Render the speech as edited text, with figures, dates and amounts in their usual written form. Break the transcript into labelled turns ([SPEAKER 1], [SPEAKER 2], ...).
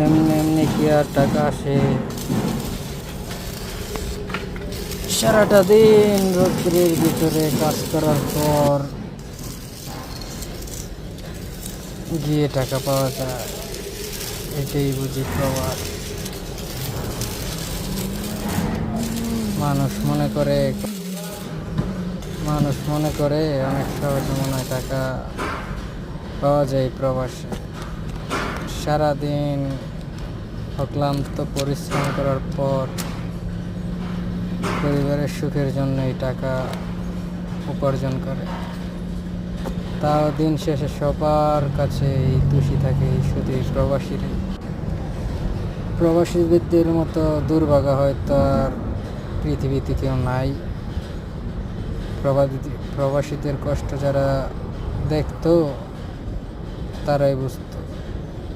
[SPEAKER 1] এমনি এমনি কি আর টাকা আসে? সারাটা দিন রৌদ্রের ভিতরে কাজ করার পর গিয়ে টাকা পাওয়া যায়, এটাই বুঝি প্রবাস। মানুষ মনে করে মানুষ মনে করে অনেক সহজে মনে হয় টাকা পাওয়া যায় প্রবাসে। সারাদিন অক্লান্ত পরিশ্রম করার পর পরিবারের সুখের জন্যই টাকা উপার্জন করে, তাও দিন শেষে সবার কাছে এই দোষী থাকে শুধু এই প্রবাসীরাই। প্রবাসীদের মতো দুর্ভাগা হয়তো আর পৃথিবীতে কেউ নাই। প্রবাসীদের কষ্ট যারা দেখতো তারাই বুঝতো।